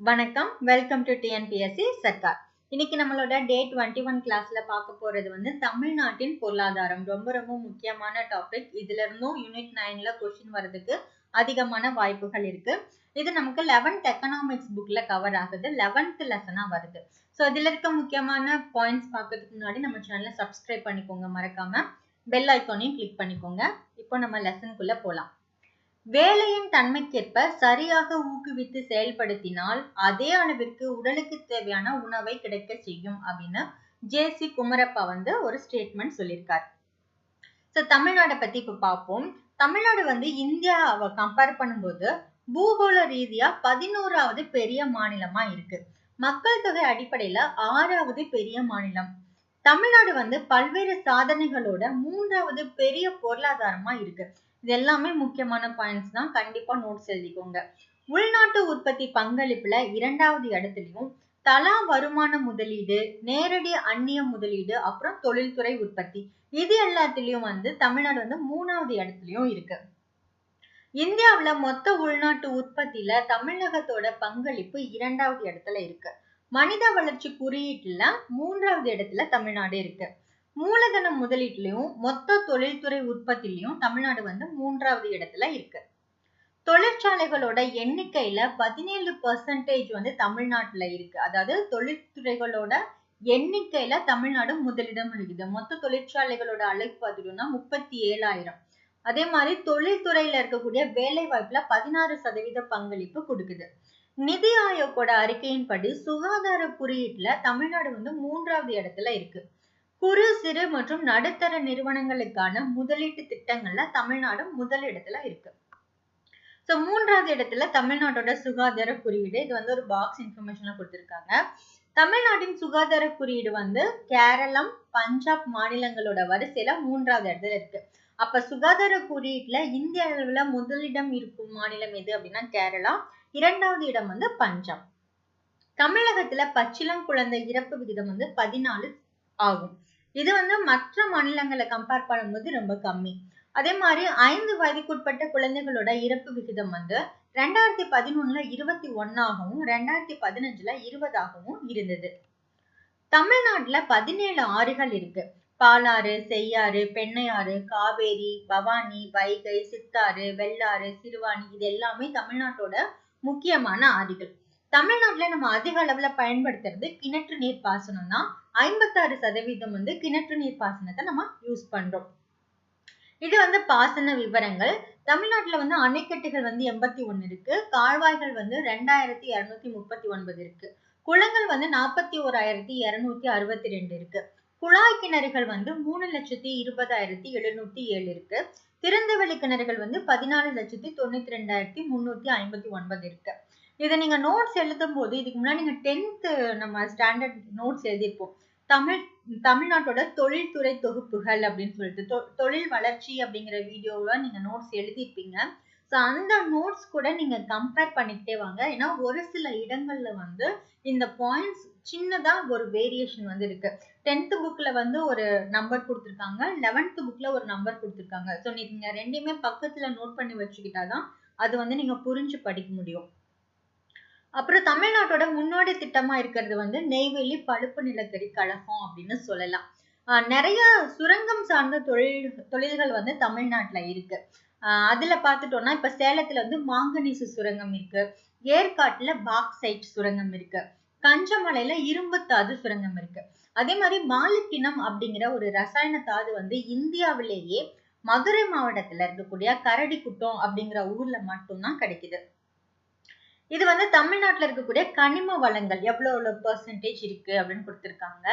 வணக்கம், welcome to TNPSC Sarkar. இன்னைக்கு நம்மளோட டே 21 கிளாஸ்ல பார்க்க போறது வந்து தமிழ்நாட்டின் பொருளாதாரம். ரொம்ப ரொம்ப முக்கியமான டாபிக். இதுல இருந்தும் யூனிட் 9ல கொஸ்டின் வர்றதுக்கு அதிகமான வாய்ப்புகள் இருக்கு. இது நமக்கு 11th எக்கனாமிக்ஸ் புக்ல கவர் ஆகுது. 11th லெசனா வருது. ஸோ இதுல இருக்க முக்கியமான பாயிண்ட்ஸ் பார்க்கறதுக்கு முன்னாடி நம்ம சேனலை சப்ஸ்கிரைப் பண்ணிக்கோங்க, மறக்காம பெல் ஐக்கானையும் கிளிக் பண்ணிக்கோங்க. இப்போ நம்ம லெசனுக்குள்ள போலாம். வேலையின் தன்மைக்கேற்ப சரியாக ஊக்குவித்து செயல்படுத்தினால் அதே அளவிற்கு உடலுக்கு தேவையான உணவை கிடைக்க செய்யும் அப்படின்னு ஜே.சி. குமரப்பா வந்து ஒரு ஸ்டேட்மெண்ட் சொல்லியிருக்காரு. ஸோ தமிழ்நாடை பத்தி இப்ப பார்ப்போம். தமிழ்நாடு வந்து இந்தியாவை கம்பேர் பண்ணும்போது பூகோள ரீதியா 11வது பெரிய மாநிலமா இருக்கு. மக்கள் தொகை அடிப்படையில 6வது பெரிய மாநிலம். தமிழ்நாடு வந்து பல்வேறு சாதனைகளோட 3வது பெரிய பொருளாதாரமா இருக்கு. இது எல்லாமே முக்கியமான பாயிண்ட்ஸ் தான். கண்டிப்பா நோட்ஸ் எழுதிக்கோங்க. உள்நாட்டு உற்பத்தி பங்களிப்புல 2வது இடத்துலயும், தலா வருமான முதலீடு, நேரடி அந்நிய முதலீடு, அப்புறம் தொழில்துறை உற்பத்தி, இது எல்லாத்திலயும் வந்து தமிழ்நாடு வந்து 3வது இடத்துலயும் இருக்கு. இந்தியாவுல மொத்த உள்நாட்டு உற்பத்தியில தமிழகத்தோட பங்களிப்பு 2வது இடத்துல இருக்கு. மனித வளர்ச்சி குறியீட்டுல 3வது இடத்துல தமிழ்நாடு இருக்கு. மூலதன முதலீட்டுலயும் மொத்த தொழில்துறை உற்பத்திலையும் தமிழ்நாடு வந்து 3வது இடத்துல இருக்கு. தொழிற்சாலைகளோட எண்ணிக்கையில 17% வந்து தமிழ்நாட்டுல இருக்கு. அதாவது தொழிற்துறைகளோட எண்ணிக்கையில தமிழ்நாடு முதலிடம் இருக்குது. மொத்த தொழிற்சாலைகளோட அளவு பார்த்தீங்கன்னா 37,000. அதே மாதிரி தொழில்துறையில இருக்கக்கூடிய வேலை வாய்ப்புல 16% பங்களிப்பு கொடுக்குது. நிதி ஆயோக்கோட அறிக்கையின்படி சுகாதார குறியீட்டுல தமிழ்நாடு வந்து 3வது இடத்துல இருக்கு. குறு சிறு மற்றும் நடுத்தர நிறுவனங்களுக்கான முதலீட்டு திட்டங்கள்ல தமிழ்நாடு முதல் இடத்துல இருக்கு. ஸோ 3வது இடத்துல தமிழ்நாட்டோட சுகாதார குறியீடு. இது வந்து ஒரு பாக்ஸ் இன்ஃபர்மேஷன்ல கொடுத்திருக்காங்க. தமிழ்நாட்டின் சுகாதார குறியீடு வந்து கேரளம், பஞ்சாப் மாநிலங்களோட வரிசையில 3வது இடத்துல இருக்கு. அப்ப சுகாதார குறியீட்டுல இந்திய அளவுல முதலிடம் இருக்கும் மாநிலம் எது அப்படின்னா கேரளா. 2வது இடம் வந்து பஞ்சாப். தமிழகத்துல பச்சிளம் குழந்தை இறப்பு விகிதம் வந்து 14 ஆகும். இது வந்து மற்ற மாநிலங்களை கம்பேர் பண்ணும்போது ரொம்ப கம்மி. அதே மாதிரி 5 வயதுக்குட்பட்ட குழந்தைகளோட இறப்பு விகிதம் வந்து 2011ல 21 ஆகவும் 2015ல 20 ஆகவும் இருந்தது. தமிழ்நாட்டுல 17 ஆறுகள் இருக்கு. பாலாறு, செய்யாறு, பெண்ணையாறு, காவேரி, பவானி, வைகை, சித்தாறு, வெள்ளாறு, சிறுவாணி, இது எல்லாமே தமிழ்நாட்டோட முக்கியமான ஆறுகள். தமிழ்நாட்டுல நம்ம அதிக அளவுல பயன்படுத்துறது கிணற்று நீர் பாசனம் தான். 56% வந்து கிணற்று நீர் பாசனத்தை நம்ம யூஸ் பண்றோம். இது வந்து பாசன விவரங்கள். தமிழ்நாட்டுல வந்து அணைக்கட்டுகள் வந்து 81 இருக்கு. கால்வாய்கள் வந்து 2239 இருக்கு. குளங்கள் வந்து 41,262 இருக்கு. குழாய் கிணறுகள் வந்து 3,20,707 இருக்கு. திறந்தவெளி கிணறுகள் வந்து 14,92,359 இருக்கு. இதை நீங்க நோட்ஸ் எழுதும் போது இதுக்கு முன்னாடி நீங்க 10th நம்ம ஸ்டாண்டர்ட் நோட்ஸ் எழுதியிருப்போம். தமிழ்நாட்டோட தொழில்துறை தொகுப்புகள் அப்படின்னு சொல்லிட்டு தொழில் வளர்ச்சி அப்படிங்கிற வீடியோவை நீங்க நோட்ஸ் எழுதியிருப்பீங்க. ஸோ அந்த நோட்ஸ் கூட நீங்க கம்பேர் பண்ணிக்கிட்டே வாங்க. ஏன்னா ஒரு சில இடங்கள்ல வந்து இந்த பாயிண்ட்ஸ் சின்னதா ஒரு வேரியேஷன் வந்து இருக்கு. 10th புக்ல வந்து ஒரு நம்பர் கொடுத்துருக்காங்க, 11th புக்ல ஒரு நம்பர் கொடுத்துருக்காங்க. ஸோ நீங்க ரெண்டையுமே பக்கத்துல நோட் பண்ணி வச்சுக்கிட்டாதான் அது வந்து நீங்க புரிஞ்சு படிக்க முடியும். அப்புறம் தமிழ்நாட்டோட முன்னோடி திட்டமா இருக்கிறது வந்து நெய்வேலி பழுப்பு நிலக்கரி கழகம் அப்படின்னு சொல்லலாம். நிறைய சுரங்கம் சார்ந்த தொழில்கள் வந்து தமிழ்நாட்டுல இருக்கு. அதுல பாத்துட்டோம்னா இப்ப சேலத்துல வந்து மாங்கனீசு சுரங்கம் இருக்கு. ஏற்காட்டுல பாக்சைட் சுரங்கம் இருக்கு. கஞ்சமலையில இரும்பு தாது சுரங்கம் இருக்கு. அதே மாதிரி மாலிப்டினம் அப்படிங்கிற ஒரு ரசாயன தாது வந்து இந்தியாவிலேயே மதுரை மாவட்டத்துல இருக்கக்கூடிய கரடிக்குட்டம் அப்படிங்கிற ஊர்ல மட்டும்தான் கிடைக்குது. இது வந்து தமிழ்நாட்டுல இருக்கக்கூடிய கனிம வளங்கள் எவ்வளவு பெர்சன்டேஜ் இருக்கு அப்படின்னு கொடுத்திருக்காங்க.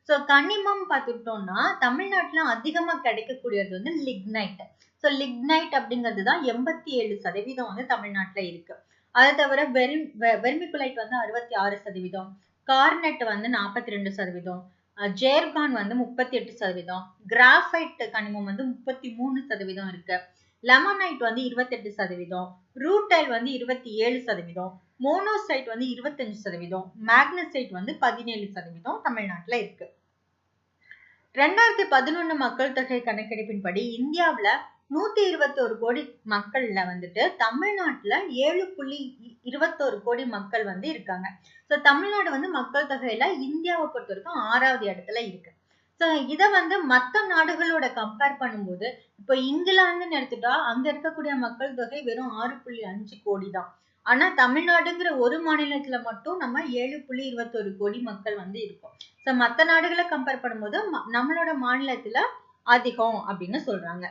ஸோ கனிமம் பார்த்துட்டோம்னா தமிழ்நாட்டுல அதிகமா கிடைக்கக்கூடியது வந்து லிக்னைட். ஸோ லிக்னைட் அப்படிங்கிறது தான் 87% வந்து தமிழ்நாட்டுல இருக்கு. அதை தவிர வெர்மிகுலைட் வந்து 66%, கார்னெட் வந்து 42%, ஜேர்கான் வந்து 38%, கிராஃபைட் கனிமம் வந்து 33% இருக்கு. லெமனைட் வந்து 28%, ரூட்டைல் வந்து 27%, மோனோசைட் வந்து 25%, மேக்னசைட் வந்து 17% தமிழ்நாட்டுல இருக்கு. 2011 மக்கள் தொகை கணக்கெடுப்பின்படி இந்தியாவுல 121 கோடி மக்கள்ல வந்துட்டு தமிழ்நாட்டுல 7.21 கோடி மக்கள் வந்து இருக்காங்க. சோ தமிழ்நாடு வந்து மக்கள் தொகையில இந்தியாவை பொறுத்த வரைக்கும் 6வது இடத்துல இருக்கு. சோ இத வந்து மத்த நாடுகளோட கம்பேர் பண்ணும்போது, இப்போ இங்கிலாந்துன்னு எடுத்துட்டா அங்க இருக்கக்கூடிய மக்கள் தொகை வெறும் 6.5 கோடி தான். ஆனா தமிழ்நாடுங்கிற ஒரு மாநிலத்துல மட்டும் நம்ம 7.21 கோடி மக்கள் வந்து இருக்கோம். சோ மத்த நாடுகளை கம்பேர் பண்ணும்போது நம்மளோட மாநிலத்துல அதிகம் அப்படின்னு சொல்றாங்க.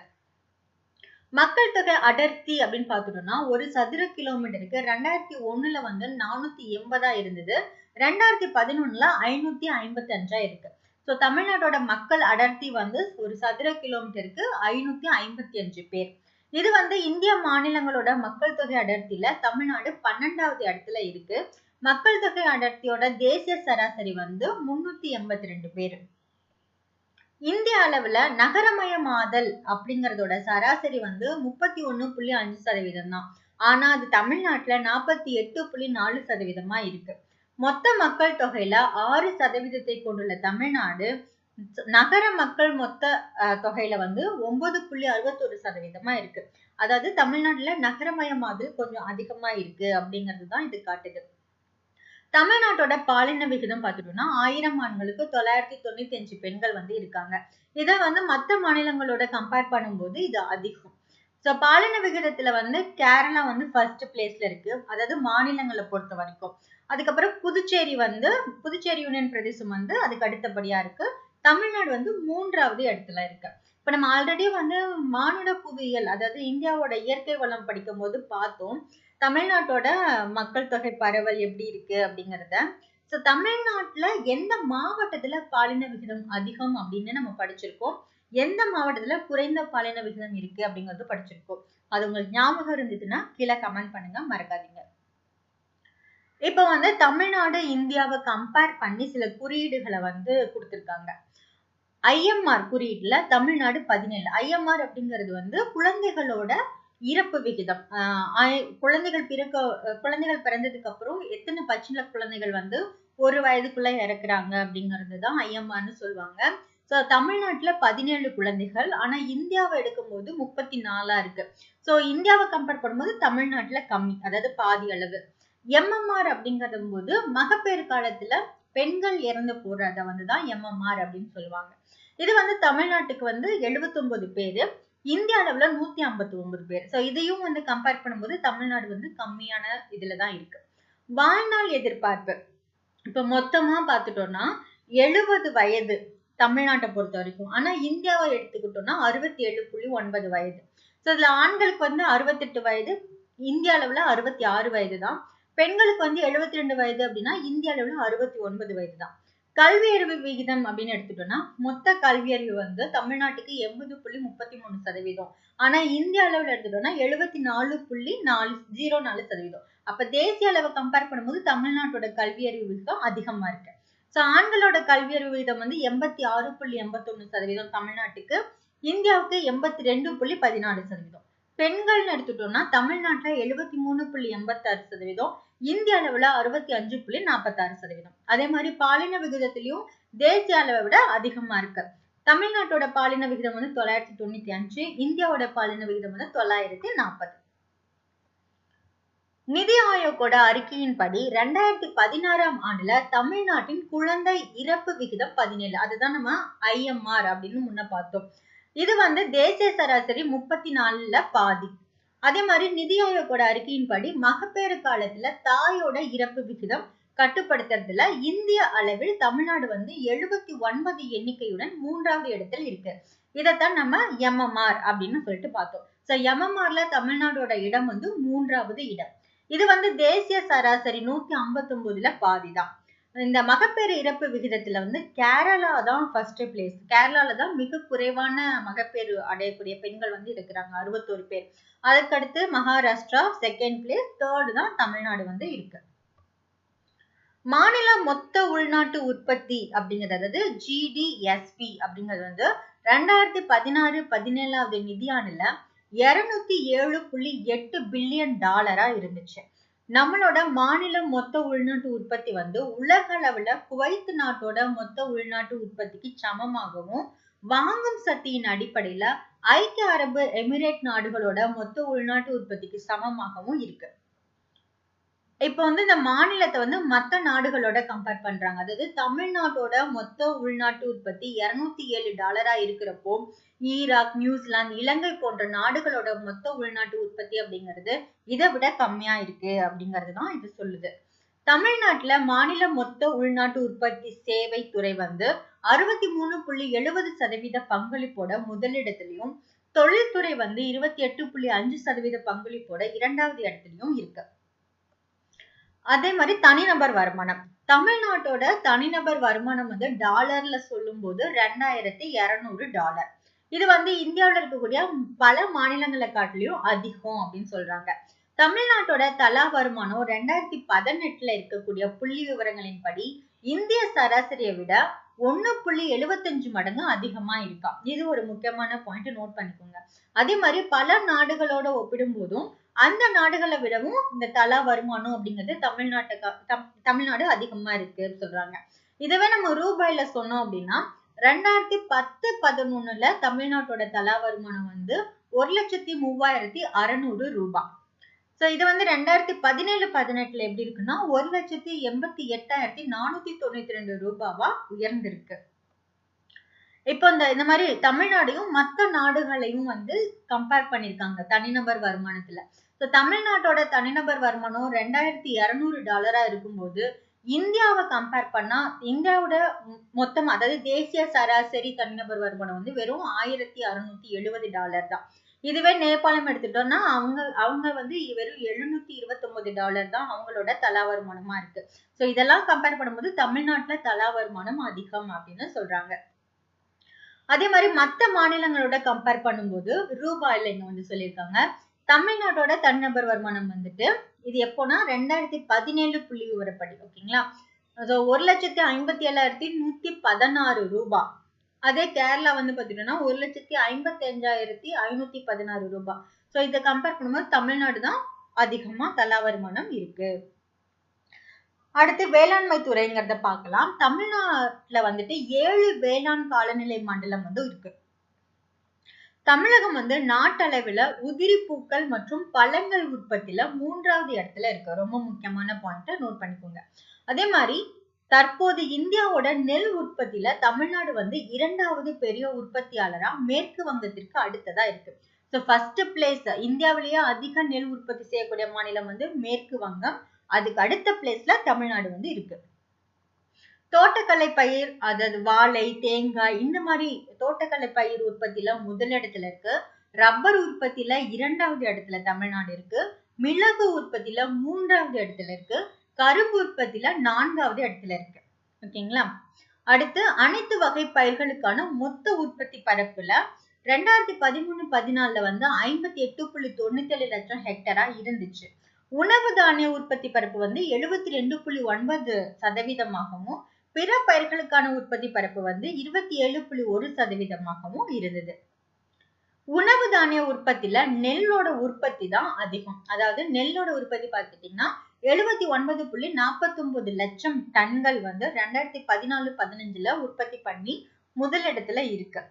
மக்கள் தொகை அடர்த்தி அப்படின்னு பார்த்துட்டோம்னா ஒரு சதுர கிலோமீட்டருக்கு 2001ல வந்து 480 இருந்தது. 2011ல 555 இருக்கு. சோ தமிழ்நாட்டோட மக்கள் அடர்த்தி வந்து ஒரு சதுர கிலோமீட்டருக்கு 555 பேர். இது வந்து இந்திய மாநிலங்களோட மக்கள் தொகை அடர்த்தியில தமிழ்நாடு 12வது இடத்துல இருக்கு. மக்கள் தொகை அடர்த்தியோட தேசிய சராசரி வந்து 382 பேர். இந்திய அளவுல நகரமயமாதல் அப்படிங்கறதோட சராசரி வந்து 31.5% தான். ஆனா அது தமிழ்நாட்டுல 48.4% இருக்கு. மொத்த மக்கள் தொகையில 6% கொண்டுள்ள தமிழ்நாடு நகர மக்கள் மொத்த தொகையில வந்து 9.61% இருக்கு. அதாவது தமிழ்நாட்டுல நகரமயமாதல் கொஞ்சம் அதிகமா இருக்கு அப்படிங்கறதுதான் இது காட்டுது. தமிழ்நாட்டோட பாலின விகிதம் பார்த்துட்டோம்னா 1000 ஆண்களுக்கு 995 பெண்கள் வந்து இருக்காங்க. இதை வந்து மற்ற மாநிலங்களோட கம்பேர் பண்ணும்போது இது அதிகம். சோ பாலின விகிதத்துல வந்து கேரளா வந்து ஃபர்ஸ்ட் பிளேஸ்ல இருக்கு. அதாவது மாநிலங்களை பொறுத்த வரைக்கும். அதுக்கப்புறம் புதுச்சேரி யூனியன் பிரதேசம் வந்து அதுக்கு அடுத்தபடியா இருக்கு. தமிழ்நாடு வந்து 3வது இடத்துல இருக்கு. இப்ப நம்ம ஆல்ரெடி வந்து மானுட புவியியல், அதாவது இந்தியாவோட இயற்கை வளம் படிக்கும் போது பார்த்தோம் தமிழ்நாட்டோட மக்கள் தொகை பரவல் எப்படி இருக்கு அப்படிங்கறத. சோ தமிழ்நாட்டுல எந்த மாவட்டத்துல பாலின விகிதம் அதிகம் அப்படின்னு நம்ம படிச்சிருக்கோம். எந்த மாவட்டத்துல குறைந்த பாலின விகிதம் இருக்கு அப்படிங்கறது படிச்சிருக்கோம். அது உங்களுக்கு ஞாபகம் இருந்ததுன்னா கீழே கமெண்ட் பண்ணுங்க, மறக்காதீங்க. இப்ப வந்து தமிழ்நாடு இந்தியாவை கம்பேர் பண்ணி சில குறியீடுகளை வந்து கொடுத்திருக்காங்க. IMR குறியீட்டுல தமிழ்நாடு 17. IMR அப்படிங்கிறது வந்து குழந்தைகளோட இறப்பு விகிதம். குழந்தைகள் பிறந்ததுக்கு அப்புறம் எத்தனை பச்சிள குழந்தைகள் வந்து 1 வயதுக்குள்ள இறக்குறாங்க அப்படிங்கறதுதான் IMRன்னு சொல்லுவாங்க. சோ தமிழ்நாட்டுல 17 குழந்தைகள். ஆனா இந்தியாவை எடுக்கும்போது 34 இருக்கு. சோ இந்தியாவை கம்பேர் பண்ணும்போது தமிழ்நாட்டுல கம்மி, அதாவது பாதி அளவு. MMR அப்படிங்கறது போது மகப்பேறு காலத்துல பெண்கள் இறந்து போறத வந்துதான் MMR அப்படின்னு சொல்லுவாங்க. இது வந்து தமிழ்நாட்டுக்கு வந்து 79 பேரு. இந்திய அளவுல 159 பேர். சோ இதையும் வந்து கம்பேர் பண்ணும்போது தமிழ்நாடு வந்து கம்மியான இதுலதான் இருக்கு. வாழ்நாள் எதிர்பார்ப்பு இப்ப மொத்தமா பார்த்துட்டோம்னா 70 வயது தமிழ்நாட்டை பொறுத்த வரைக்கும். ஆனா இந்தியாவை எடுத்துக்கிட்டோம்னா 67.9 வயது. சோ இதுல ஆண்களுக்கு வந்து 68 வயது, இந்திய அளவுல 66 வயது தான். பெண்களுக்கு வந்து 72 வயது அப்படின்னா இந்திய அளவுல 69 வயது தான். கல்வி அறிவு விகிதம் அப்படின்னு எடுத்துட்டோம்னா மொத்த கல்வி அறிவு வந்து தமிழ்நாட்டுக்கு 80.33%. ஆனா இந்திய அளவுல எடுத்துட்டோம்னா 74.04%. அப்ப தேசிய அளவை கம்பேர் பண்ணும்போது தமிழ்நாட்டோட கல்வி அறிவு விகிதம் அதிகமா இருக்கு. சோ ஆண்களோட கல்வி அறிவு விகிதம் வந்து 86.81% தமிழ்நாட்டுக்கு, இந்தியாவுக்கு 82.14%. பெண்கள்னு எடுத்துட்டோம்னா தமிழ்நாட்டுல 73.86%, இந்திய அளவுல 65.46%. அதே மாதிரி பாலின விகிதத்திலையும் தேசிய அளவை விட அதிகமா இருக்கு. தமிழ்நாட்டோட பாலின விகிதம் வந்து 995, இந்தியாவோட பாலின விகிதம் வந்து 940. நிதி ஆயோக்கோட அறிக்கையின்படி 2016ஆம் ஆண்டுல தமிழ்நாட்டின் குழந்தை இறப்பு விகிதம் 17. அதுதான் நம்ம IMR அப்படின்னு முன்ன பார்த்தோம். இது வந்து தேசிய சராசரி 34ல பாதி. அதே மாதிரி நிதி ஆயோக்கோட அறிக்கையின்படி மகப்பேறு காலத்துல தாயோட இறப்பு விகிதம் கட்டுப்படுத்துறதுல இந்திய அளவில் தமிழ்நாடு வந்து 79 எண்ணிக்கையுடன் 3வது இடத்தில் இருக்கு. இதைத்தான் நம்ம MMR அப்படின்னு சொல்லிட்டு பார்த்தோம். சோ MMRல தமிழ்நாடோட இடம் வந்து 3வது இடம். இது வந்து தேசிய சராசரி 159ல பாதி தான். இந்த மகப்பேறு இறப்பு விகிதத்துல வந்து கேரளா தான் ஃபர்ஸ்ட் பிளேஸ். கேரளால தான் மிக குறைவான மகப்பேறு அடையக்கூடிய பெண்கள் வந்து இருக்கிறாங்க, 61 பேர். அதுக்கடுத்து மகாராஷ்டிரா செகண்ட் பிளேஸ், தேர்ட் தான் தமிழ்நாடு வந்து இருக்கு. மாநில மொத்த உள்நாட்டு உற்பத்தி அப்படிங்கிறது, அதாவது GDSP அப்படிங்கிறது வந்து 2016-17வது நிதியாண்டுல $207.8 பில்லியன் இருந்துச்சு. நம்மளோட மாநில மொத்த உள்நாட்டு உற்பத்தி வந்து உலக அளவுல குவைத் நாட்டோட மொத்த உள்நாட்டு உற்பத்திக்கு சமமாகவும், வாங்கும் சக்தியின் அடிப்படையில ஐக்கிய அரபு எமிரேட் நாடுகளோட மொத்த உள்நாட்டு உற்பத்திக்கு சமமாகவும் இருக்கு. இப்ப இந்த மாநிலத்தை மத்த நாடுகளோட கம்பேர் பண்றாங்க. அதாவது தமிழ்நாட்டோட மொத்த உள்நாட்டு உற்பத்தி $207 இருக்கிறப்போ ஈராக், நியூசிலாந்து, இலங்கை போன்ற நாடுகளோட மொத்த உள்நாட்டு உற்பத்தி அப்படிங்கிறது இதை விட கம்மியா இருக்கு அப்படிங்கறதுதான் இது சொல்லுது. தமிழ்நாட்டுல மாநில மொத்த உள்நாட்டு உற்பத்தி சேவை துறை 63.70% பங்களிப்போட முதலிடத்திலையும், தொழில்துறை 28.5% பங்களிப்போட 2வது இடத்திலையும் இருக்கு. அதே மாதிரி தனிநபர் வருமானம். தமிழ்நாட்டோட தனிநபர் வருமானம் டாலர்ல சொல்லும் போது $2200. இது இந்தியாவில் இருக்கக்கூடிய பல மாநிலங்களை காட்டிலும் அதிகம் அப்படின்னு சொல்றாங்க. தமிழ்நாட்டோட தலா வருமானம் 2018 இருக்கக்கூடிய புள்ளி விவரங்களின்படி இந்திய சராசரியை விட 1.75 மடங்கு அதிகமா இருக்காம். இது ஒரு முக்கியமான பாயிண்ட், நோட் பண்ணிக்கோங்க. அதே மாதிரி பல நாடுகளோட ஒப்பிடும் போதும் அந்த நாடுகளை விடவும் இந்த தலா வருமானம் அப்படிங்கிறது தமிழ்நாடு அதிகமா இருக்கு சொல்றாங்க. இதுவே நம்ம ரூபாயில சொன்னோம் அப்படின்னா 2010-11 தமிழ்நாட்டோட தலா வருமானம் $1,03,600 ரூபாய். சோ இது 2017-18 எப்படி இருக்குன்னா $1,88,492 ரூபாவா உயர்ந்திருக்கு. இப்போ இந்த மாதிரி தமிழ்நாடையும் மற்ற நாடுகளையும் கம்பேர் பண்ணிருக்காங்க தனிநபர் வருமானத்துல. தமிழ்நாட்டோட தனிநபர் வருமானம் $2200 இருக்கும்போது இந்தியாவை கம்பேர் பண்ணா இந்தியாவோட மொத்தம், அதாவது தேசிய சராசரி தனிநபர் வருமானம் வெறும் $1670 தான். இதுவே நேபாளம் எடுத்துட்டோம்னா அவங்க வெறும் $729 தான் அவங்களோட தலா வருமானமா இருக்கு. சோ இதெல்லாம் கம்பேர் பண்ணும்போது தமிழ்நாட்டுல தலா வருமானம் அதிகம் அப்படின்னு சொல்றாங்க. அதே மாதிரி மற்ற மாநிலங்களோட கம்பேர் பண்ணும்போது ரூபாயில இங்க சொல்லியிருக்காங்க. தமிழ்நாட்டோட தனிநபர் வருமானம் இது எப்போனா 2017 புள்ளி விவரப்படி, ஓகேங்களா, 1,57,116 ரூபாய். அதே கேரளா பாத்தீங்கன்னா 1,55,516 ரூபாய். சோ இதை கம்பேர் பண்ணும்போது தமிழ்நாடு தான் அதிகமா தலா வருமானம் இருக்கு. அடுத்து வேளாண்மை துறைங்கிறத பார்க்கலாம். தமிழ்நாட்டுல 7 வேளாண் காலநிலை மண்டலம் இருக்கு. தமிழகம் நாட்டளவில் உதிரி பூக்கள் மற்றும் பழங்கள் உற்பத்தியில 3வது இடத்துல இருக்கு. ரொம்ப முக்கியமான பாயிண்ட், நோட் பண்ணிக்கோங்க. அதே மாதிரி தற்போது இந்தியாவோட நெல் உற்பத்தியில தமிழ்நாடு 2வது பெரிய உற்பத்தியாளரா மேற்கு வங்கத்திற்கு அடுத்ததா இருக்கு. சோ ஃபர்ஸ்ட் பிளேஸ் இந்தியாவிலேயே அதிக நெல் உற்பத்தி செய்யக்கூடிய மாநிலம் மேற்கு வங்கம். அதுக்கு அடுத்த பிளேஸ்ல தமிழ்நாடு இருக்கு. தோட்டக்கலை பயிர், அதாவது வாழை, தேங்காய், இந்த மாதிரி தோட்டக்கலை பயிர் உற்பத்தியில முதலிடத்துல இருக்கு. ரப்பர் உற்பத்தியில 2வது இடத்துல தமிழ்நாடு இருக்கு. மிளகு உற்பத்தியில 3வது இடத்துல இருக்கு. கரும்பு உற்பத்தியில 4வது இடத்துல இருக்கு. ஓகேங்களா. அடுத்து அனைத்து வகை பயிர்களுக்கான மொத்த உற்பத்தி பரப்புல 2013-14 58.97 லட்சம் ஹெக்டரா இருந்துச்சு. உணவு தானிய உற்பத்தி பரப்பு 72.9%, பிற பயிர்களுக்கான உற்பத்தி பரப்பு 27.1% இருந்தது. உணவு தானிய உற்பத்தியில நெல்லோட உற்பத்தி தான் அதிகம். அதாவது நெல்லோட உற்பத்தி பார்த்துட்டீங்கன்னா 79.49 லட்சம் டன்கள் 2014-15 உற்பத்தி பண்ணி முதலிடத்துல இருக்கு.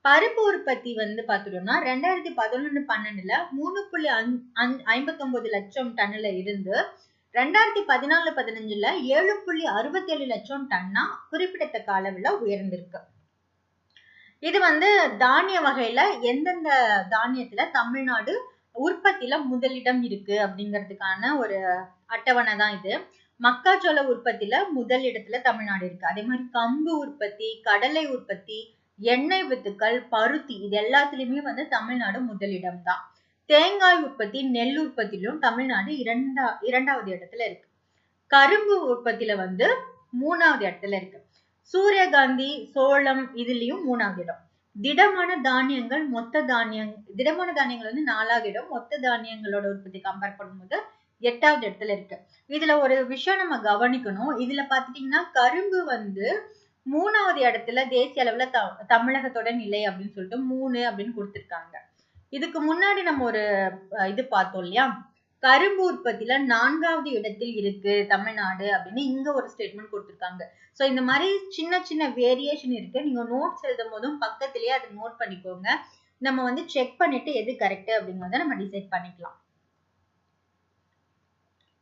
பருப்பு உற்பத்தி பார்த்துட்டோம்னா 2011-12 3.59 லட்சம் டன்னுல இருந்து 2014-15 7.67 லட்சம் டன்னா குறிப்பிடத்தக்க அளவுல உயர்ந்திருக்கு. இது தானிய வகையில எந்தெந்த தானியத்துல தமிழ்நாடு உற்பத்தியில முதலிடம் இருக்கு அப்படிங்கிறதுக்கான ஒரு அட்டவணை தான் இது. மக்காச்சோள உற்பத்தியில முதலிடத்துல தமிழ்நாடு இருக்கு. அதே மாதிரி கம்பு உற்பத்தி, கடலை உற்பத்தி, எண்ணெய் வித்துக்கள், பருத்தி, இது எல்லாத்துலயுமே தமிழ்நாடு முதலிடம் தான். தேங்காய் உற்பத்தி, நெல் உற்பத்திலும் தமிழ்நாடு இரண்டாவது இடத்துல இருக்கு. கரும்பு உற்பத்தியில 3வது இடத்துல இருக்கு. சூரியகாந்தி, சோளம் இதுலயும் 3வது இடம். திடமான தானியங்கள் 4வது இடம். மொத்த தானியங்களோட உற்பத்தி கம்பேர் பண்ணும்போது 8வது இடத்துல இருக்கு. இதுல ஒரு விஷயம் நம்ம கவனிக்கணும். இதுல பாத்துட்டீங்கன்னா கரும்பு 3வது இடத்துல தேசிய அளவுல தமிழகத்தோட நிலை அப்படின்னு சொல்லிட்டு 3 அப்படின்னு கொடுத்திருக்காங்க. இதுக்கு முன்னாடி நம்ம ஒரு இது பார்த்தோம் இல்லையா, கரும்பு உற்பத்தியில 4வது இடத்தில் இருக்கு தமிழ்நாடு அப்படின்னு இங்க ஒரு ஸ்டேட்மெண்ட் கொடுத்திருக்காங்க. சோ இந்த மாதிரி சின்ன சின்ன வேரியேஷன் இருக்கு. நீங்க நோட்ஸ் எழுதும் போதும் பக்கத்திலேயே அதை நோட் பண்ணிக்கோங்க. நம்ம வந்து செக் பண்ணிட்டு எது கரெக்ட் அப்படிங்கறத நம்ம டிசைட் பண்ணிக்கலாம்.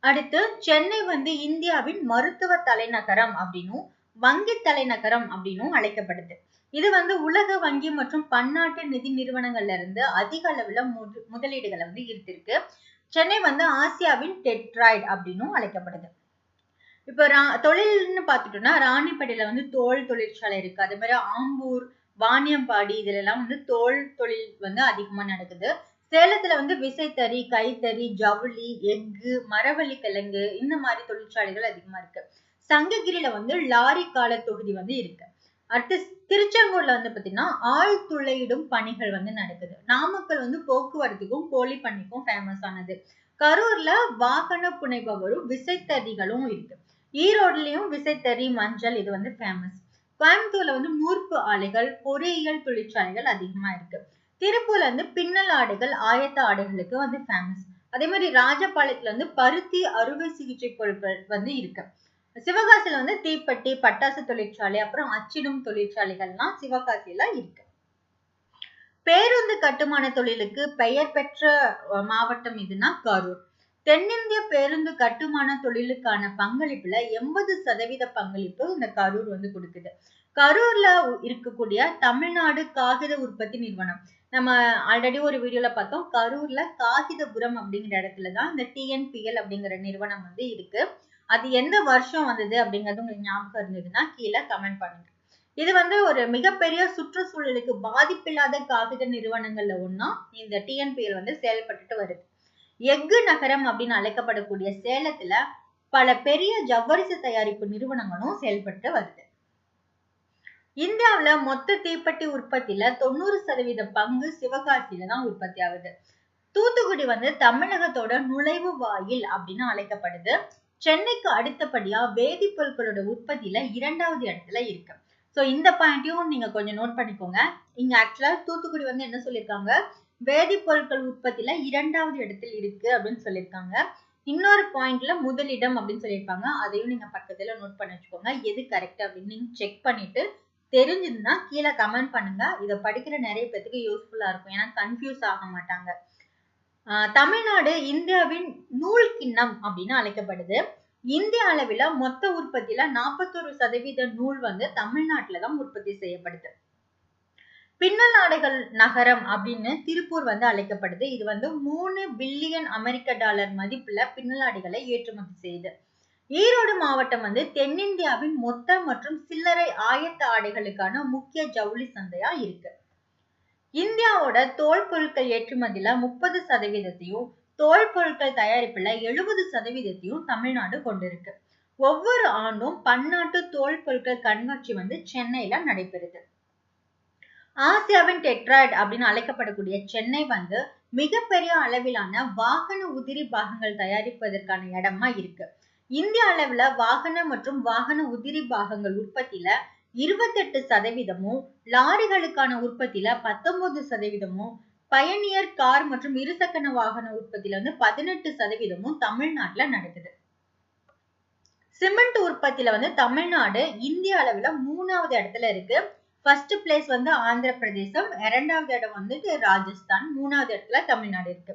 அடுத்து சென்னை வந்து இந்தியாவின் மருத்துவ தலைநகரம் அப்படின்னும் வங்கி தலைநகரம் அப்படின்னும் அழைக்கப்படுது. இது வந்து உலக வங்கி மற்றும் பன்னாட்டு நிதி நிறுவனங்கள்ல இருந்து அதிக அளவுல முதலீடுகளை வந்து ஈர்த்திருக்கு. சென்னை வந்து ஆசியாவின் டெட்ராய்டு அப்படின்னும் அழைக்கப்படுது. இப்ப தொழில்னு பாத்துட்டோம்னா ராணிப்பேட்டையில வந்து தோல் தொழிற்சாலை இருக்கு. அதே மாதிரி ஆம்பூர், வாணியம்பாடி இதுல எல்லாம் வந்து தோல் தொழில் வந்து அதிகமா நடக்குது. சேலத்துல வந்து விசைத்தறி, கைத்தறி, ஜவுளி, எஃகு, மரவள்ளி கிழங்கு இந்த மாதிரி தொழிற்சாலைகள் அதிகமா இருக்கு. சங்ககிரியில வந்து லாரி கால தொகுதி வந்து இருக்கு. அடுத்து திருச்செங்கோடுல வந்து பாத்தீங்கன்னா ஆழ்துளையிடும் பணிகள் வந்து நடக்குது. நாமக்கல் வந்து போக்குவரத்துக்கும் கோழி பண்ணைக்கும் ஃபேமஸ் ஆனது. கரூர்ல வாகன புனைபவரும் விசைத்தறிகளும் இருக்கு. ஈரோடுலயும் விசைத்தறி, மஞ்சள் இது வந்து ஃபேமஸ். கோயம்புத்தூர்ல வந்து நூற்பு ஆலைகள், பொறியியல் தொழிற்சாலைகள் அதிகமா இருக்கு. திருப்பூர்ல வந்து பின்னல் ஆடைகள், ஆயத்த ஆடைகளுக்கு வந்து ஃபேமஸ். அதே மாதிரி ராஜபாளையத்துல வந்து பருத்தி அறுவை சிகிச்சை பொருட்கள் வந்து இருக்கு. சிவகாசியில வந்து தீப்பெட்டி, பட்டாசு தொழிற்சாலை, அப்புறம் அச்சிடும் தொழிற்சாலைகள்லாம் சிவகாசியில இருக்கு. பேருந்து கட்டுமான தொழிலுக்கு பெயர் பெற்ற மாவட்டம் எதுனா கரூர். தென்னிந்திய பேருந்து கட்டுமான தொழிலுக்கான பங்களிப்புல 80% பங்களிப்பு இந்த கரூர் வந்து கொடுக்குது. கரூர்ல இருக்கக்கூடிய தமிழ்நாடு காகித உற்பத்தி நிறுவனம், நம்ம ஆல்ரெடி ஒரு வீடியோல பார்த்தோம். கரூர்ல காகிதபுரம் அப்படிங்கிற இடத்துலதான் இந்த TNPL அப்படிங்கிற நிறுவனம் வந்து இருக்கு. அது எந்த வருஷம் வந்தது அப்படிங்கிறது உங்களுக்கு ஞாபகம் இருந்ததுன்னா கீழே கமெண்ட் பண்ணுங்க. இது வந்து ஒரு மிகப்பெரிய சுற்றுச்சூழலுக்கு பாதிப்பில்லாத காகித நிறுவனங்கள்ல ஒன்னா இந்த TNPL வந்து செயல்பட்டுட்டு வருது. எஃகு நகரம் அப்படின்னு அழைக்கப்படக்கூடிய சேலத்துல பல பெரிய ஜவ்வரிசி தயாரிப்பு நிறுவனங்களும் செயல்பட்டு வருது. இந்தியாவுல மொத்த தீப்பெட்டி உற்பத்தியில 90% பங்கு சிவகாசியில தான் உற்பத்தி ஆகுது. தூத்துக்குடி வந்து தமிழகத்தோட நுழைவு வாயில் அப்படின்னு அழைக்கப்படுது. சென்னைக்கு அடுத்தபடியா வேதிப்பொருட்களோட உற்பத்தியில 2வது இடத்துல இருக்கு. சோ இந்த பாயிண்டையும் நீங்க கொஞ்சம் நோட் பண்ணிக்கோங்க. இங்க ஆக்சுவலா தூத்துக்குடி வந்து என்ன சொல்லியிருக்காங்க, வேதிப்பொருட்கள் உற்பத்தியில 2வது இடத்தில் இருக்கு அப்படின்னு சொல்லியிருக்காங்க. இன்னொரு பாயிண்ட்ல முதலிடம் அப்படின்னு சொல்லியிருப்பாங்க. அதையும் நீங்க பக்கத்துல நோட் பண்ணி வச்சுக்கோங்க. எது கரெக்ட் அப்படின்னு நீங்க செக் பண்ணிட்டு தெரிஞ்சதுன்னா கீழே கமெண்ட் பண்ணுங்க. இதை படிக்கிற நிறைய பேருக்கு யூஸ்ஃபுல்லா இருக்கும். ஏன்னா கன்ஃபியூஸ் ஆக மாட்டாங்க. தமிழ்நாடு இந்தியாவின் நூல் கிண்ணம் அப்படின்னு அழைக்கப்படுது. இந்திய அளவில மொத்த உற்பத்தியில 41% நூல் வந்து தமிழ்நாட்டுலதான் உற்பத்தி செய்யப்படுது. பின்னல் ஆடைகள் நகரம் அப்படின்னு திருப்பூர் வந்து அழைக்கப்படுது. இது வந்து 3 பில்லியன் அமெரிக்க டாலர் மதிப்புல பின்னல் ஆடைகளை ஏற்றுமதி செய்யுது. ஈரோடு மாவட்டம் வந்து தென்னிந்தியாவின் மொத்த மற்றும் சில்லறை ஆயத்த ஆடைகளுக்கான முக்கிய ஜவுளி சந்தையா இருக்கு. இந்தியாவோட தோல் பொருட்கள் ஏற்றுமதியில 30%, தோல் பொருட்கள் தயாரிப்புல 70% தமிழ்நாடு கொண்டிருக்கு. ஒவ்வொரு ஆண்டும் பன்னாட்டு தோல் பொருட்கள் கண்காட்சி வந்து சென்னையில நடைபெறுது. ஆசியாவின் டெட்ராய்டு அப்படின்னு அழைக்கப்படக்கூடிய சென்னை வந்து மிகப்பெரிய அளவிலான வாகன உதிரி பாகங்கள் தயாரிப்பதற்கான இடமா இருக்கு. இந்திய அளவுல வாகன மற்றும் வாகன உதிரி பாகங்கள் உற்பத்தியில 28%, லாரிகளுக்கான உற்பத்தியில 19%, பயணியர் கார் மற்றும் இருசக்கர வாகன உற்பத்தியில வந்து 18% தமிழ்நாட்டுல நடக்குது. சிமெண்ட் உற்பத்தியில வந்து தமிழ்நாடு இந்திய அளவுல 3வது இடத்துல இருக்கு. ஃபர்ஸ்ட் பிளேஸ் வந்து ஆந்திர பிரதேசம், 2வது இடம் வந்துட்டு ராஜஸ்தான், 3வது இடத்துல தமிழ்நாடு இருக்கு.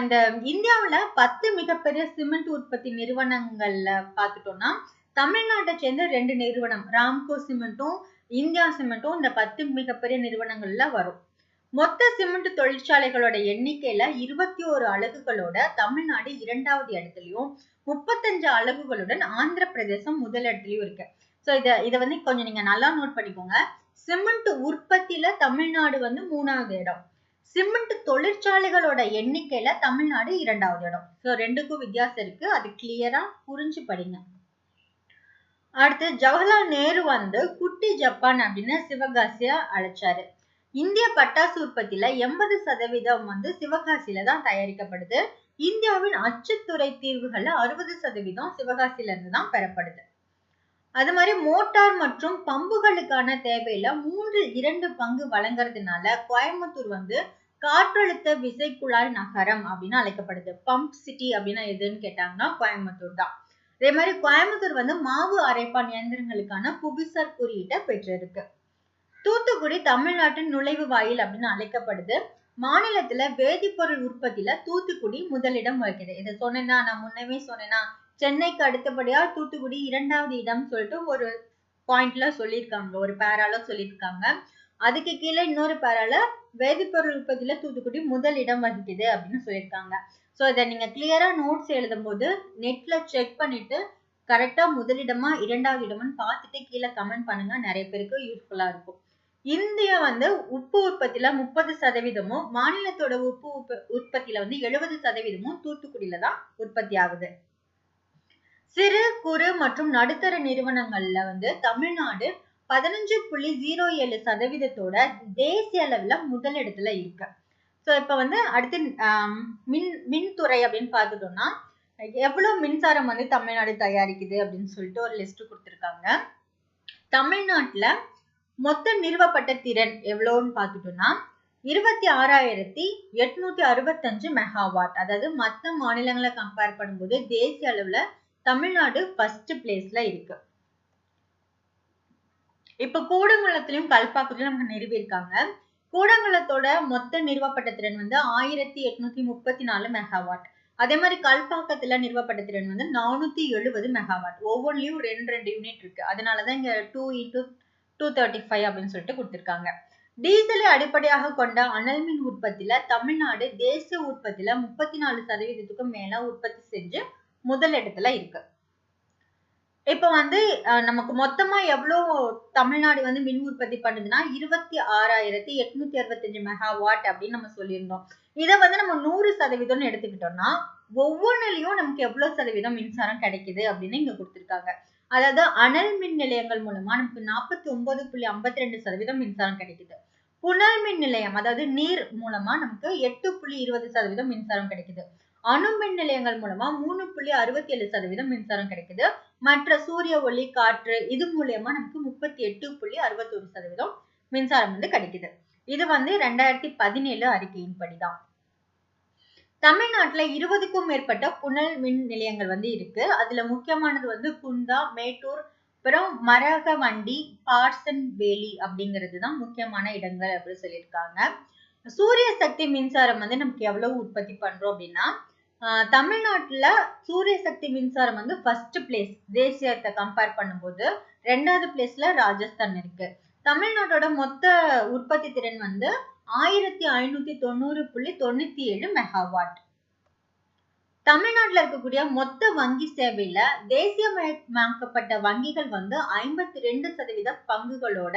இந்த இந்தியாவுல 10 மிகப்பெரிய சிமெண்ட் உற்பத்தி நிறுவனங்கள்ல பாத்துட்டோம்னா தமிழ்நாட்டை சேர்ந்த 2 நிறுவனம், ராம்கோ சிமெண்ட்டும் இந்தியா சிமெண்ட்டும் இந்த 10 மிகப்பெரிய நிறுவனங்கள்ல வரும். மொத்த சிமெண்ட் தொழிற்சாலைகளோட எண்ணிக்கையில 21 அலகுகளோட தமிழ்நாடு 2வது இடத்துலயும், 35 அலகுகளுடன் ஆந்திர பிரதேசம் முதல் இடத்துலயும் இருக்கு. சோ இத வந்து கொஞ்சம் நீங்க நல்லா நோட் பண்ணிக்கோங்க. சிமெண்ட் உற்பத்தியில தமிழ்நாடு வந்து 3வது இடம், சிமெண்ட் தொழிற்சாலைகளோட எண்ணிக்கையில தமிழ்நாடு 2வது இடம். சோ ரெண்டுக்கும் வித்தியாசம் இருக்கு. அது கிளியரா புரிஞ்சு படிங்க. அடுத்து ஜவஹர்லால் நேரு வந்து குட்டி ஜப்பான் அப்படின்னு சிவகாசிய அழைச்சாரு. இந்திய பட்டாசு உற்பத்தியில 80% வந்து சிவகாசியில தான் தயாரிக்கப்படுது. இந்தியாவின் அச்சுத்துறை தீர்வுகள்ல 60% சிவகாசியில இருந்து தான் பெறப்படுது. அது மாதிரி மோட்டார் மற்றும் பம்புகளுக்கான தேவையில 2 பங்கு வழங்குறதுனால கோயம்புத்தூர் வந்து காற்றழுத்த விசைக்குழாய் நகரம் அப்படின்னு அழைக்கப்படுது. பம்ப் சிட்டி அப்படின்னா எதுன்னு கேட்டாங்கன்னா கோயம்புத்தூர் தான். அதே மாதிரி கோயம்புத்தூர் வந்து மாவு அரைப்பான் இயந்திரங்களுக்கான புவிசார் குறியீட்டை பெற்றிருக்கு. தூத்துக்குடி தமிழ்நாட்டின் நுழைவு வாயில் அப்படின்னு அழைக்கப்படுது. மாநிலத்துல வேதிப்பொருள் உற்பத்தியில தூத்துக்குடி முதலிடம் வகிக்குது. இதை சொன்னேன்னா நான் முன்னமே சொன்னேன்னா சென்னைக்கு அடுத்தபடியா தூத்துக்குடி 2வது இடம் சொல்லிட்டு ஒரு பாயிண்ட்ல சொல்லியிருக்காங்க, ஒரு பேரால சொல்லியிருக்காங்க. அதுக்கு கீழே இன்னொரு பேரால வேதிப்பொருள் உற்பத்தியில தூத்துக்குடி முதலிடம் வகிக்குது அப்படின்னு சொல்லியிருக்காங்க. ஸோ இதை நீங்க கிளியரா நோட்ஸ் எழுதும் போது நெட்ல செக் பண்ணிட்டு கரெக்டா முதலிடமா 2வது இடமான்னு பார்த்துட்டு கீழே கமெண்ட் பண்ணுங்க. நிறைய பேருக்கு யூஸ்ஃபுல்லா இருக்கும். இந்தியா வந்து உப்பு உற்பத்தியில 30%, மாநிலத்தோட உப்பு உற்பத்தியில வந்து 70% தூத்துக்குடியில தான் உற்பத்தி ஆகுது. சிறு குறு மற்றும் நடுத்தர நிறுவனங்கள்ல வந்து தமிழ்நாடு 15.07% தேசிய அளவுல முதலிடத்துல இருக்கு. ஸோ இப்ப வந்து அடுத்து மின்துறை அப்படின்னு பார்த்துட்டோம்னா எவ்வளவு மின்சாரம் வந்து தமிழ்நாடு தயாரிக்குது அப்படின்னு சொல்லிட்டு ஒரு லிஸ்ட் கொடுத்திருக்காங்க. தமிழ்நாட்டுல மொத்த நிறுவப்பட்ட திறன் எவ்வளோன்னு பார்த்துட்டோம்னா 26,865 மெகாவாட். அதாவது மற்ற மாநிலங்களை கம்பேர் பண்ணும்போது தேசிய அளவுல தமிழ்நாடு ஃபர்ஸ்ட் பிளேஸ்ல இருக்கு. இப்ப கூடங்குளத்திலும் கல்பாக்கத்திலும் நமக்கு நிறுவியிருக்காங்க. கூடங்குளத்தோட மொத்த நிறுவப்பட்ட திறன் வந்து 1834 மெகாவாட். அதே மாதிரி கல்பாக்கத்துல நிறுவப்பட்ட திறன் வந்து 470 மெகாவாட். ஒவ்வொன்றிலையும் 2 யூனிட் இருக்கு. அதனாலதான் இங்க 2 × 235 அப்படின்னு சொல்லிட்டு கொடுத்திருக்காங்க. டீசலை அடிப்படையாக கொண்ட அனல் மின் உற்பத்தியில தமிழ்நாடு தேசிய உற்பத்தியில 34% மேல உற்பத்தி செஞ்சு முதலிடத்துல இருக்கு. இப்ப வந்து நமக்கு மொத்தமா எவ்வளவு தமிழ்நாடு வந்து மின் உற்பத்தி பண்ணுதுன்னா 26,865 மெகாவாட் அப்படின்னு நம்ம சொல்லியிருந்தோம். இதை வந்து நம்ம 100% எடுத்துக்கிட்டோம்னா ஒவ்வொன்றிலையும் நமக்கு எவ்வளவு சதவீதம் மின்சாரம் கிடைக்குது அப்படின்னு இங்க கொடுத்திருக்காங்க. அதாவது அனல் மின் நிலையங்கள் மூலமா நமக்கு 49.52% மின்சாரம் கிடைக்குது. புனல் மின் நிலையம் அதாவது நீர் மூலமா நமக்கு 8.20% மின்சாரம் கிடைக்குது. அணு மின் நிலையங்கள் மூலமா 3.67% மின்சாரம் கிடைக்குது. மற்ற சூரிய ஒளி, காற்று இது மூலியமா நமக்கு 38.61% மின்சாரம் வந்து கிடைக்குது. இது வந்து 2017 அறிக்கையின்படிதான். தமிழ்நாட்டுல 20க்கும் மேற்பட்ட புனல் மின் நிலையங்கள் வந்து இருக்கு. அதுல முக்கியமானது வந்து குந்தா, மேட்டூர், அப்புறம் மரகவண்டி, பார்சன் வேலி அப்படிங்கிறது தான் முக்கியமான இடங்கள் அப்படின்னு சொல்லியிருக்காங்க. சூரிய சக்தி மின்சாரம் வந்து நமக்கு எவ்வளவு உற்பத்தி பண்றோம் அப்படின்னா தமிழ்நாட்டுல சூரிய சக்தி மின்சாரம் வந்து ஃபர்ஸ்ட் பிளேஸ் தேசியத்தை கம்பேர் பண்ணும்போது. 2வது பிளேஸ்ல ராஜஸ்தான் இருக்கு. தமிழ்நாட்டோட மொத்த உற்பத்தி திறன் வந்து 1590.97 மெகாவாட். தமிழ்நாட்டுல இருக்கக்கூடிய மொத்த வங்கி சேவையில தேசியமயமாக்கப்பட்ட வங்கிகள் வந்து 52% பங்குகளோட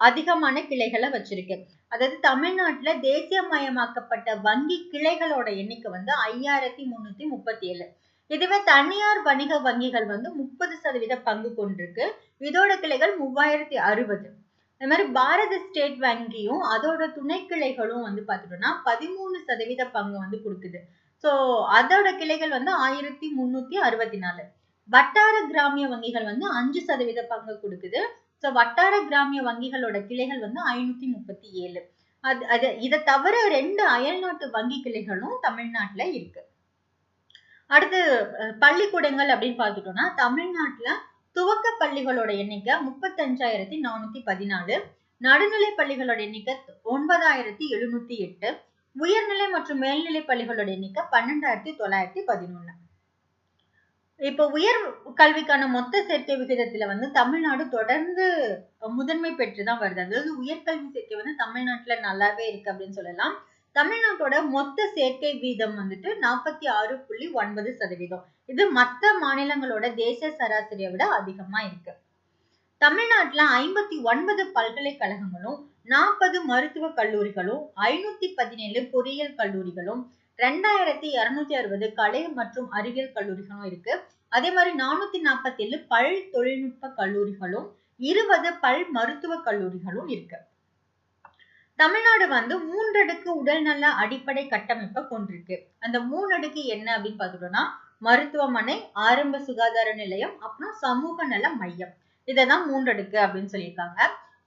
அதிகமான கிளைகளை வச்சிருக்கு. அதாவது தமிழ்நாட்டுல தேசியமயமாக்கப்பட்ட வங்கி கிளைகளோட எண்ணிக்கை வந்து 5337. இதுவே தனியார் வணிக வங்கிகள் வந்து 30% பங்கு கொண்டிருக்கு. இதோட கிளைகள் 3060. அதே மாதிரி பாரத ஸ்டேட் வங்கியும் அதோட துணை கிளைகளும் வந்து பாத்துட்டோம்னா 13% பங்கு வந்து கொடுக்குது. சோ அதோட கிளைகள் வந்து 1364. வட்டார கிராமிய வங்கிகள் வந்து 5% பங்கு கொடுக்குது. சோ வட்டார கிராமிய வங்கிகளோட கிளைகள் வந்து 537. இதை தவிர 2 அயல்நாட்டு வங்கி கிளைகளும் தமிழ்நாட்டுல இருக்கு. அடுத்து பள்ளிக்கூடங்கள் அப்படின்னு பார்த்துட்டோம்னா தமிழ்நாட்டுல துவக்க பள்ளிகளோட எண்ணிக்கை 35,414, நடுநிலை பள்ளிகளோட எண்ணிக்கை 9,708, உயர்நிலை மற்றும் மேல்நிலை பள்ளிகளோட எண்ணிக்கை 12,911. இப்ப உயர் கல்விக்கான மொத்த சேர்க்கை விகிதத்துல வந்து தமிழ்நாடு தொடர்ந்து முதன்மை பெற்றுதான் வருது. அதாவது உயர்கல்வி சேர்க்கை வந்து தமிழ்நாட்டுல நல்லாவே இருக்கு அப்படின்னு சொல்லலாம். தமிழ்நாட்டோட மொத்த சேர்க்கை வீதம் வந்துட்டு 46.9%. இது மற்ற மாநிலங்களோட தேசிய சராசரியை விட அதிகமா இருக்கு. தமிழ்நாட்டுல 59 பல்கலைக்கழகங்களும், 40 மருத்துவக் கல்லூரிகளும், 517 பொறியியல் கல்லூரிகளும், 2260 கலை மற்றும் அறிவியல் கல்லூரிகளும் இருக்கு. அதே மாதிரி 447 பல் தொழில்நுட்ப கல்லூரிகளும், 20 பல் மருத்துவக் கல்லூரிகளும் இருக்கு. தமிழ்நாடு வந்து 3 அடுக்கு உடல்நல அடிப்படை கட்டமைப்பை கொண்டிருக்கு. அந்த 3 அடுக்கு என்ன அப்படின்னு பார்த்துட்டோம்னா மருத்துவமனை, ஆரம்ப சுகாதார நிலையம், அப்புறம் சமூக நல மையம். இதைதான் 3 அடுக்கு அப்படின்னு சொல்லியிருக்காங்க.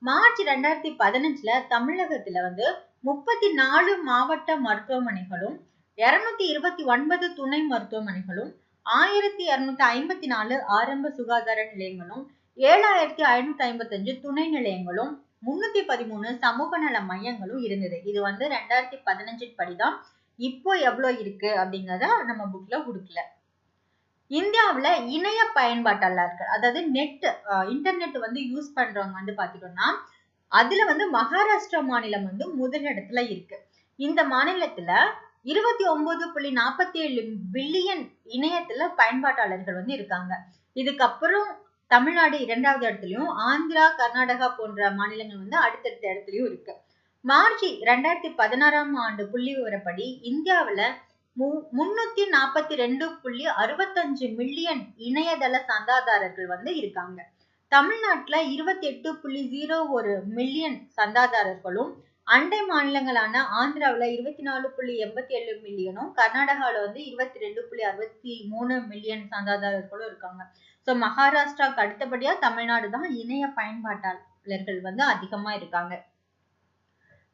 மார்ச் 2015 தமிழகத்துல வந்து 34 மாவட்ட மருத்துவமனைகளும் 229 துணை மருத்துவமனைகளும் 1254 ஆரம்ப சுகாதார நிலையங்களும் 7555 துணை நிலையங்களும் 313 சமூக நல மையங்களும் இருந்தது. இது வந்து 2015 படிதான். இப்போ எவ்வளவு இருக்கு அப்படிங்கறத நம்ம புக்ல கொடுக்கல. இந்தியாவுல இணைய பயன்பாட்டாளர்கள், அதாவது இன்டர்நெட் வந்து யூஸ் பண்றவங்க வந்து பாத்துட்டோம்னா அதுல வந்து மகாராஷ்டிரா மாநிலம் வந்து முதலிடத்துல இருக்கு. இந்த மாநிலத்துல 29.47 பில்லியன் இணையத்துல பயன்பாட்டாளர்கள் வந்து இருக்காங்க. இதுக்கப்புறம் தமிழ்நாடு 2வது இடத்துலயும், ஆந்திரா, கர்நாடகா போன்ற மாநிலங்கள் வந்து அடுத்தடுத்த இடத்துலயும் இருக்கு. மார்ச் 2016 ஆண்டு புள்ளி விவரப்படி இந்தியாவுல 342.65 மில்லியன் இணையதள சந்தாதாரர்கள் வந்து இருக்காங்க. தமிழ்நாட்டுல 28.01 மில்லியன் சந்தாதாரர்களும், அண்டை மாநிலங்களான ஆந்திராவுல 24.87 மில்லியனும், கர்நாடகாவில வந்து 22.63 மில்லியன் சந்தாதாரர்களும் இருக்காங்க. சோ மகாராஷ்டிராவுக்கு அடுத்தபடியா தமிழ்நாடு தான் இணைய பயன்பாட்டாளர்கள் வந்து அதிகமா இருக்காங்க.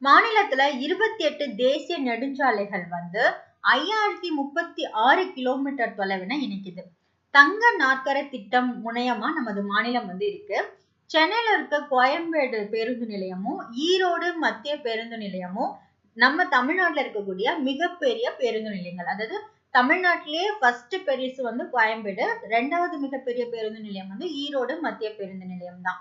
மாநிலத்துல 28 தேசிய நெடுஞ்சாலைகள் வந்து 5036 கிலோமீட்டர் தொலைவினை இணைக்குது. தங்க நாற்கர திட்டம் முனையமா நமது மாநிலம் வந்து இருக்கு. சென்னையில இருக்க கோயம்பேடு பேருந்து நிலையமும், ஈரோடு மத்திய பேருந்து நிலையமும் நம்ம தமிழ்நாட்டுல இருக்கக்கூடிய மிகப்பெரிய பேருந்து நிலையங்கள். அதாவது தமிழ்நாட்டிலேயே ஃபர்ஸ்ட் பெருசு வந்து கோயம்பேடு, 2வது மிகப்பெரிய பேருந்து நிலையம் வந்து ஈரோடு மத்திய பேருந்து நிலையம் தான்.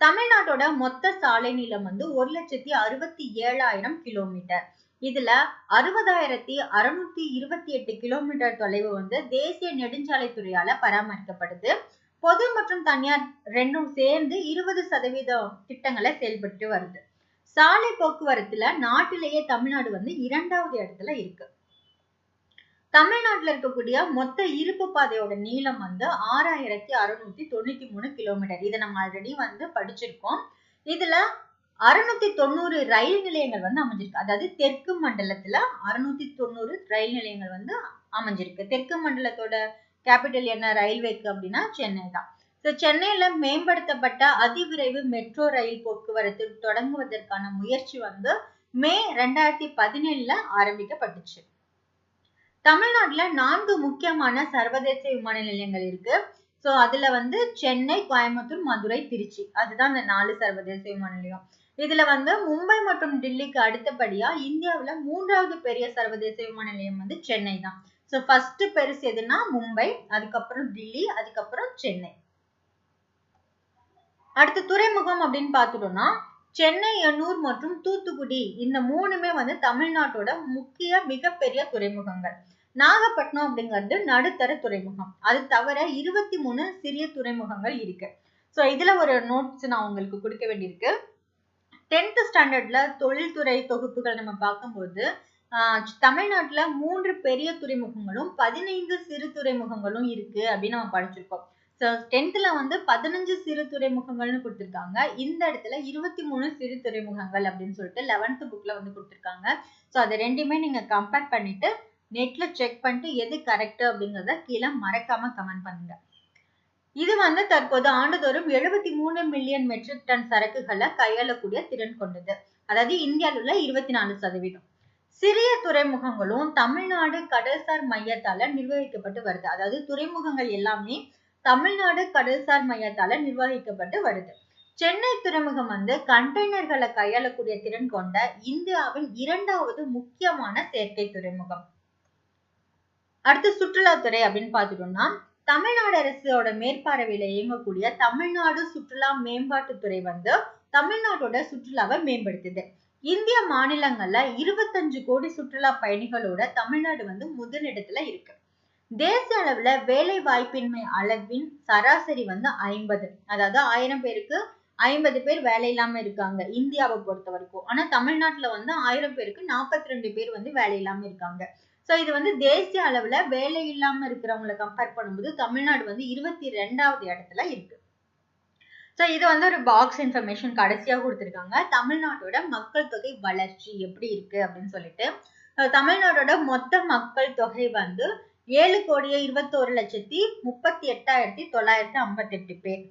தமிழ்நாட்டோட மொத்த சாலை நீளம் வந்து 1,67,000 கிலோமீட்டர். இதுல 60,628 கிலோமீட்டர் தொலைவு வந்து தேசிய நெடுஞ்சாலை துறையால பராமரிக்கப்படுது. பொது மற்றும் தனியார் ரெண்டும் சேர்ந்து 20% திட்டங்களை செயல்பட்டு வருது. சாலை போக்குவரத்துல நாட்டிலேயே தமிழ்நாடு வந்து 2வது இடத்துல இருக்கு. தமிழ்நாட்டுல இருக்கக்கூடிய மொத்த இருப்பு பாதையோட நீளம் வந்து 6,693 கிலோமீட்டர். இதை நம்ம ஆல்ரெடி வந்து படிச்சிருக்கோம். இதுல 690 ரயில் நிலையங்கள் வந்து அமைஞ்சிருக்கு. அதாவது தெற்கு மண்டலத்துல 690 ரயில் நிலையங்கள் வந்து அமைஞ்சிருக்கு. தெற்கு மண்டலத்தோட கேபிட்டல் என்ன ரயில்வேக்கு அப்படின்னா சென்னை தான். சென்னையில மேம்படுத்தப்பட்ட அதிவிரைவு மெட்ரோ ரயில் போக்குவரத்து தொடங்குவதற்கான முயற்சி வந்து மே 2017 ஆரம்பிக்கப்பட்டுச்சு. தமிழ்நாட்டுல 4 முக்கியமான சர்வதேச விமான நிலையங்கள் இருக்கு. சோ அதுல வந்து சென்னை, கோயம்புத்தூர், மதுரை, திருச்சி, அதுதான் இந்த 4 சர்வதேச விமான நிலையம். இதுல வந்து மும்பை மற்றும் டில்லிக்கு அடுத்தபடியா இந்தியாவுல 3வது பெரிய சர்வதேச விமான நிலையம் வந்து சென்னை தான். சோ ஃபர்ஸ்ட் பெருசு எதுனா மும்பை, அதுக்கப்புறம் டில்லி, அதுக்கப்புறம் சென்னை. அடுத்து துறைமுகம் அப்படின்னு பார்த்துட்டோம்னா சென்னை, எண்ணூர் மற்றும் தூத்துக்குடி இந்த 3மே வந்து தமிழ்நாட்டோட மிகப்பெரிய துறைமுகங்கள். நாகப்பட்டினம் அப்படிங்கிறது நடுத்தர துறைமுகம். அது தவிர 23 சிறிய துறைமுகங்கள் இருக்கு. சோ இதுல ஒரு நோட்ஸ் நான் உங்களுக்கு கொடுக்க வேண்டியிருக்கு. 10th ஸ்டாண்டர்ட்ல தொழில்துறை தொகுப்புகள் நம்ம பார்க்கும்போது தமிழ்நாட்டுல 3 பெரிய துறைமுகங்களும் 15 சிறு துறைமுகங்களும் இருக்கு அப்படின்னு நம்ம படிச்சிருக்கோம். ஸோ 10th வந்து 15 சிறு துறைமுகங்கள்னு கொடுத்துருக்காங்க. இந்த இடத்துல 23 சிறு துறைமுகங்கள் அப்படின்னு சொல்லிட்டு 11th புக்ல வந்து கொடுத்துருக்காங்க. ஸோ அதை ரெண்டுமே நீங்க கம்பேர் பண்ணிட்டு நெட்ல செக் பண்ணிட்டு எது கரெக்ட் அப்படிங்கிறத கீழே மறக்காம கமெண்ட் பண்ணுங்க. இது வந்து தற்போது ஆண்டுதோறும் 73 மில்லியன் மெட்ரிக் டன் சரக்குகளை கையாளக்கூடிய திறன் கொண்டது. அதாவது இந்தியாவில் உள்ள 24%. சிறிய துறைமுகங்களும் தமிழ்நாடு கடல்சார் மையத்தால நிர்வகிக்கப்பட்டு வருது. அதாவது துறைமுகங்கள் எல்லாமே தமிழ்நாடு கடல்சார் மையத்தால நிர்வகிக்கப்பட்டு வருது. சென்னை துறைமுகம் வந்து கண்டெய்னர்களை கையாளக்கூடிய திறன் கொண்ட இந்தியாவின் 2வது முக்கியமான செயற்கை துறைமுகம். அடுத்து சுற்றுலாத்துறை அப்படின்னு பார்த்துட்டோம்னா தமிழ்நாடு அரசோட மேற்பார்வையில இயங்கக்கூடிய தமிழ்நாடு சுற்றுலா மேம்பாட்டுத்துறை வந்து தமிழ்நாட்டோட சுற்றுலாவை மேம்படுத்துது. இந்திய மாநிலங்கள்ல 25 கோடி சுற்றுலா பயணிகளோட தமிழ்நாடு வந்து முதலிடத்துல இருக்கு. தேசிய அளவுல வேலை வாய்ப்பின்மை அளவின் சராசரி வந்து 50. அதாவது 1000 பேருக்கு 50 பேர் வேலை இல்லாம இருக்காங்க இந்தியாவை பொறுத்த வரைக்கும். ஆனா தமிழ்நாட்டுல வந்து 1000 பேருக்கு 42 பேர் வந்து வேலை இல்லாம இருக்காங்க. சோ இது வந்து தேசிய அளவுல வேலை இல்லாம இருக்கிறவங்களை கம்பேர் பண்ணும்போது தமிழ்நாடு வந்து 22வது இடத்துல இருக்கு. சோ இது வந்து ஒரு பாக்ஸ் இன்ஃபர்மேஷன் கடைசியா கொடுத்திருக்காங்க. தமிழ்நாட்டோட மக்கள் தொகை வளர்ச்சி எப்படி இருக்கு அப்படின்னு சொல்லிட்டு. தமிழ்நாட்டோட மொத்த மக்கள் தொகை வந்து 7,21,38,958 பேர்.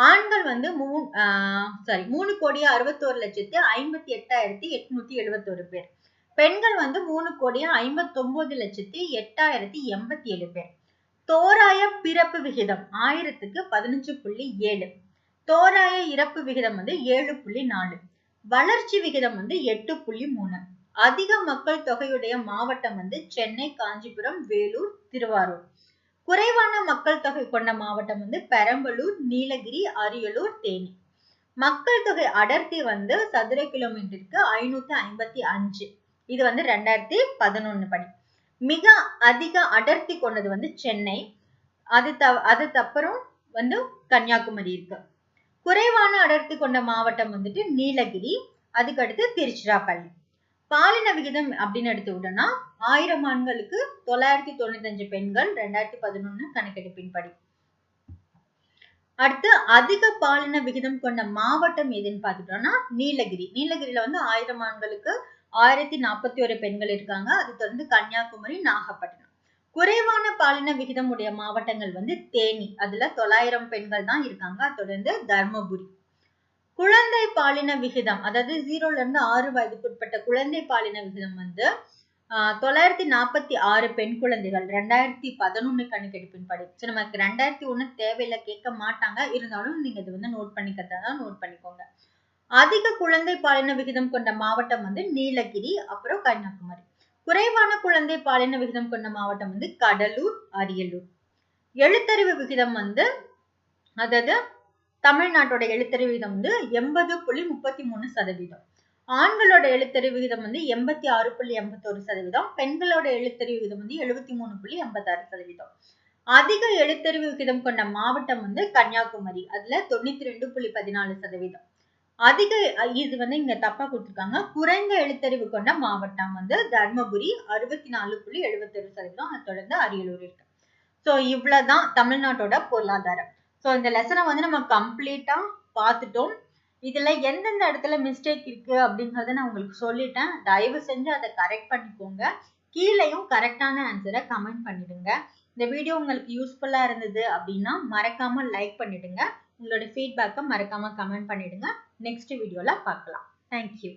ஆண்கள் வந்து 3,61,58,871 பேர். பெண்கள் வந்து 3,59,08,87 பேர். தோராய பிறப்பு விகிதம் 1000க்கு 15.7. தோராய இறப்பு விகிதம் வந்து 7.4. வளர்ச்சி விகிதம் வந்து 8.3. அதிக மக்கள் தொகையுடைய மாவட்டம் வந்து சென்னை, காஞ்சிபுரம், வேலூர், திருவாரூர். குறைவான மக்கள் தொகை கொண்ட மாவட்டம் வந்து பெரம்பலூர், நீலகிரி, அரியலூர், தேனி. மக்கள் தொகை அடர்த்தி வந்து சதுர கிலோமீட்டருக்கு 555. இது வந்து 2011 படி. மிக அதிக அடர்த்தி கொண்டது வந்து சென்னை. அதுக்கப்புறம் வந்து கன்னியாகுமரி இருக்கு. குறைவான அடர்த்தி கொண்ட மாவட்டம் வந்துட்டு நீலகிரி, அதுக்கடுத்து திருச்சிராப்பள்ளி. பாலின விகிதம் அப்படின்னு எடுத்துக்கிட்டோம்னா 1000 ஆண்களுக்கு 995 பெண்கள் 2011 கணக்கெடுப்பின்படி. அடுத்து அதிக பாலின விகிதம் கொண்ட மாவட்டம் எதுன்னு பார்த்துட்டோம்னா நீலகிரி. நீலகிரியில வந்து 1000 ஆண்களுக்கு 1041 பெண்கள் இருக்காங்க. அது தொடர்ந்து கன்னியாகுமரி, நாகப்பட்டினம். குறைவான பாலின விகிதம் உடைய மாவட்டங்கள் வந்து தேனி. அதுல 900 பெண்கள் தான் இருக்காங்க. தொடர்ந்து தர்மபுரி. குழந்தை பாலின விகிதம், அதாவது 0ல இருந்து 6 வயதுக்குட்பட்ட குழந்தை பாலின விகிதம் வந்து 946 பெண் குழந்தைகள் 2011 கணக்கெடுப்பின்படி. நமக்கு 2001 தேவையில்லை, கேட்க மாட்டாங்க. இருந்தாலும் நீங்க இது வந்து நோட் பண்ணிக்கிறதா நோட் பண்ணிக்கோங்க. அதிக குழந்தை பாலின விகிதம் கொண்ட மாவட்டம் வந்து நீலகிரி, அப்புறம் கன்னியாகுமரி. குறைவான குழந்தை பாலின விகிதம் கொண்ட மாவட்டம் வந்து கடலூர், அரியலூர். எழுத்தறிவு விகிதம் வந்து, அதாவது தமிழ்நாட்டோட எழுத்தறிவு விகிதம் வந்து 80.33%. ஆண்களோட எழுத்தறிவு விகிதம் வந்து 86.81%. பெண்களோட எழுத்தறிவு விகிதம் வந்து 73.86%. அதிக எழுத்தறிவு விகிதம் கொண்ட மாவட்டம் வந்து கன்னியாகுமரி. அதுல 92.14%. அதிக, இது வந்து இங்க தப்பா கொடுத்திருக்காங்க. குறைந்த எழுத்தறிவு கொண்ட மாவட்டம் வந்து தர்மபுரி 64.71%. அதை தொடர்ந்து அரியலூர் இருக்கு. சோ இவ்வளவுதான் தமிழ்நாட்டோட பொருளாதாரம். சோ இந்த லெசனை வந்து நம்ம கம்ப்ளீட்டா பார்த்துட்டோம். இதுல எந்தெந்த இடத்துல மிஸ்டேக் இருக்கு அப்படிங்கறத நான் உங்களுக்கு சொல்லிட்டேன். தயவு செஞ்சு அதை கரெக்ட் பண்ணிக்கோங்க. கீழேயும் கரெக்டான ஆன்சரை கமெண்ட் பண்ணிடுங்க. இந்த வீடியோ உங்களுக்கு யூஸ்ஃபுல்லா இருந்தது அப்படின்னா மறக்காம லைக் பண்ணிடுங்க. உங்களோட ஃபீட்பேக்கை மறக்காம கமெண்ட் பண்ணிடுங்க. நெக்ஸ்ட் வீடியோல பார்க்கலாம். தேங்க்யூ.